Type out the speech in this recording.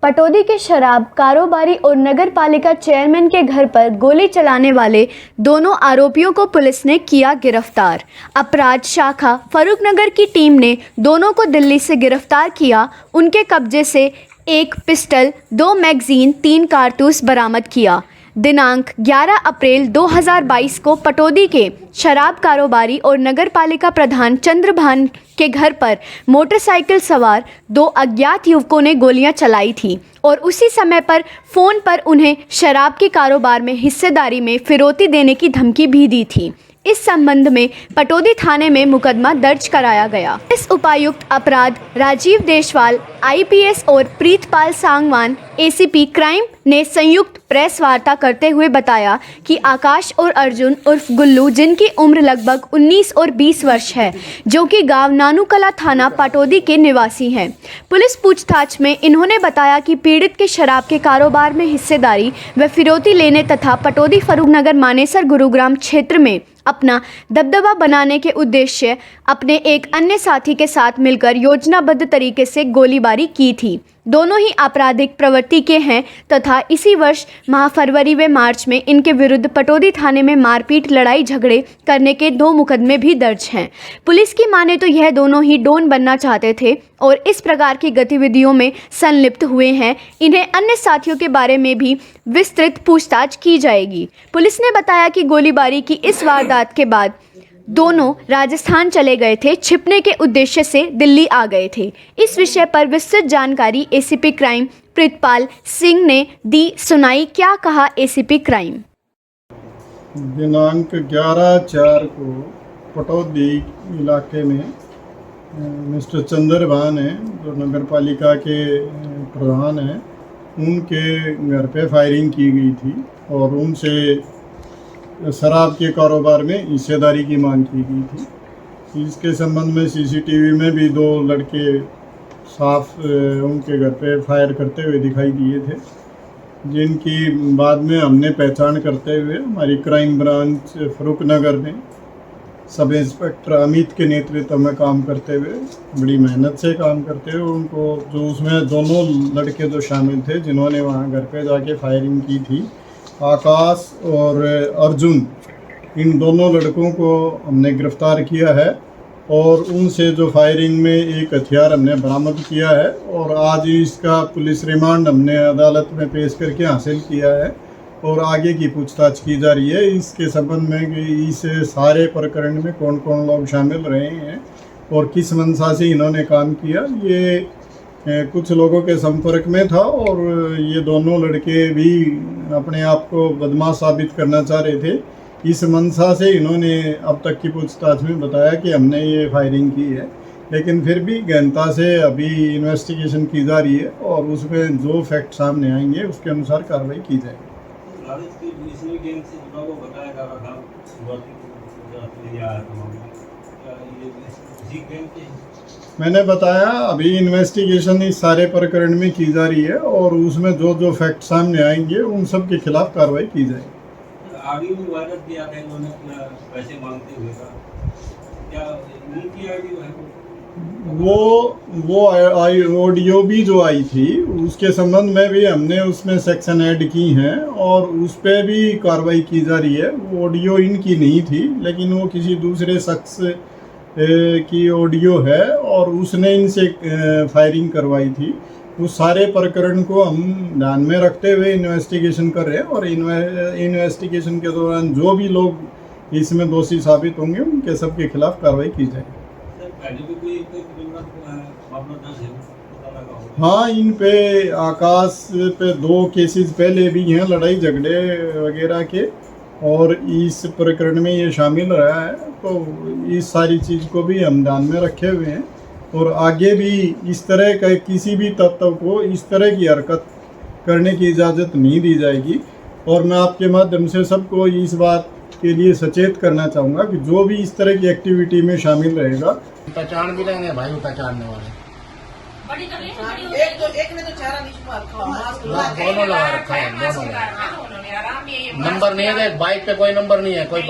पटौदी के शराब कारोबारी और नगर पालिका चेयरमैन के घर पर गोली चलाने वाले दोनों आरोपियों को पुलिस ने किया गिरफ्तार। अपराध शाखा फरूखनगर की टीम ने दोनों को दिल्ली से गिरफ्तार किया। उनके कब्जे से एक पिस्टल, 2 मैगजीन, 3 कारतूस बरामद किया। दिनांक 11 अप्रैल 2022 को पटौदी के शराब कारोबारी और नगर पालिका प्रधान चंद्रभान के घर पर मोटरसाइकिल सवार 2 अज्ञात युवकों ने गोलियां चलाई थी और उसी समय पर फ़ोन पर उन्हें शराब के कारोबार में हिस्सेदारी में फिरौती देने की धमकी भी दी थी। इस संबंध में पटौदी थाने में मुकदमा दर्ज कराया गया। इस उपायुक्त अपराध राजीव देशवाल IPS और प्रीतपाल सांगवान ACP क्राइम ने संयुक्त प्रेस वार्ता करते हुए बताया कि आकाश और अर्जुन उर्फ गुल्लू, जिनकी उम्र लगभग 19 और 20 वर्ष है, जो कि गांव नानूकला थाना पटौदी के निवासी हैं। पुलिस पूछताछ में इन्होंने बताया कि पीड़ित के शराब के कारोबार में हिस्सेदारी व फिरौती लेने तथा पटौदी फरूखनगर मानेसर गुरुग्राम क्षेत्र में अपना दबदबा बनाने के उद्देश्य अपने एक अन्य साथी के साथ मिलकर योजनाबद्ध तरीके से गोलीबारी की थी। दोनों ही आपराधिक प्रवृत्ति के हैं तथा इसी वर्ष माह फरवरी व मार्च में इनके विरुद्ध पटौदी थाने में मारपीट, लड़ाई झगड़े करने के 2 मुकदमे भी दर्ज हैं। पुलिस की माने तो यह दोनों ही डॉन बनना चाहते थे और इस प्रकार की गतिविधियों में संलिप्त हुए हैं। इन्हें अन्य साथियों के बारे में भी विस्तृत पूछताछ की जाएगी। पुलिस ने बताया कि गोलीबारी की इस वारदात के बाद दोनों राजस्थान चले गए थे, छिपने के उद्देश्य से दिल्ली आ गए थे। इस विषय पर विस्तृत जानकारी ACP क्राइम प्रीतपाल सिंह ने दी। सुनाई क्या कहा ACP क्राइम। दिनांक 11/4 को पटौदी इलाके में मिस्टर चंद्रभान है, जो नगर पालिका के प्रधान हैं, उनके घर पे फायरिंग की गई थी और उनसे शराब के कारोबार में हिस्सेदारी की मांग की गई थी। इसके संबंध में CCTV में भी 2 लड़के साफ उनके घर पे फायर करते हुए दिखाई दिए थे, जिनकी बाद में हमने पहचान करते हुए हमारी क्राइम ब्रांच फरूखनगर में सब इंस्पेक्टर अमित के नेतृत्व में काम करते हुए, बड़ी मेहनत से काम करते हुए उनको, जो उसमें दोनों लड़के जो शामिल थे जिन्होंने वहाँ घर पे जाके फायरिंग की थी, आकाश और अर्जुन, इन दोनों लड़कों को हमने गिरफ्तार किया है और उनसे जो फायरिंग में एक हथियार हमने बरामद किया है और आज इसका पुलिस रिमांड हमने अदालत में पेश करके हासिल किया है और आगे की पूछताछ की जा रही है। इसके संबंध में कि इस सारे प्रकरण में कौन कौन लोग शामिल रहे हैं और किस मंशा से इन्होंने काम किया, ये कुछ लोगों के संपर्क में था और ये दोनों लड़के भी अपने आप को बदमाश साबित करना चाह रहे थे। इस मंशा से इन्होंने अब तक की पूछताछ में बताया कि हमने ये फायरिंग की है, लेकिन फिर भी गहनता से अभी इन्वेस्टिगेशन की जा रही है और उसमें जो फैक्ट सामने आएंगे उसके अनुसार कार्रवाई की जाएगी। मैंने बताया अभी इन्वेस्टिगेशन इस सारे प्रकरण में की जा रही है और उसमें जो जो फैक्ट सामने आएंगे उन सब के खिलाफ कार्रवाई की जाएगी। आगे भी वायरस दिया था इन्होंने पैसे मांगते हुए का, क्या उनकी आईडी वो ऑडियो भी जो आई थी उसके संबंध में भी हमने उसमें सेक्शन ऐड की हैं और उस पर भी कार्रवाई की जा रही है। वो ऑडियो इनकी नहीं थी, लेकिन वो किसी दूसरे शख्स की ऑडियो है और उसने इनसे फायरिंग करवाई थी। उस सारे प्रकरण को हम ध्यान में रखते हुए इन्वेस्टिगेशन कर रहे हैं और इन्वेस्टिगेशन के दौरान जो भी लोग इसमें दोषी साबित होंगे उनके सबके खिलाफ कार्रवाई की जाएगी। हाँ, इन पे आकाश पे 2 केसेस पहले भी हैं लड़ाई झगड़े वगैरह के और इस प्रकरण में ये शामिल रहा है, तो इस सारी चीज़ को भी हम ध्यान में रखे हुए हैं और आगे भी इस तरह का किसी भी तत्व को इस तरह की हरकत करने की इजाज़त नहीं दी जाएगी। और मैं आपके माध्यम से सबको इस बात के लिए सचेत करना चाहूँगा कि जो भी इस तरह की एक्टिविटी में शामिल रहेगा, पहचान भी लेंगे भाई, पहचानने वाले एक में तो चेहरा नहीं छुपा रखा, दोनों लगा रखा है, दोनों नंबर नहीं है, बाइक पे कोई नंबर नहीं है, कोई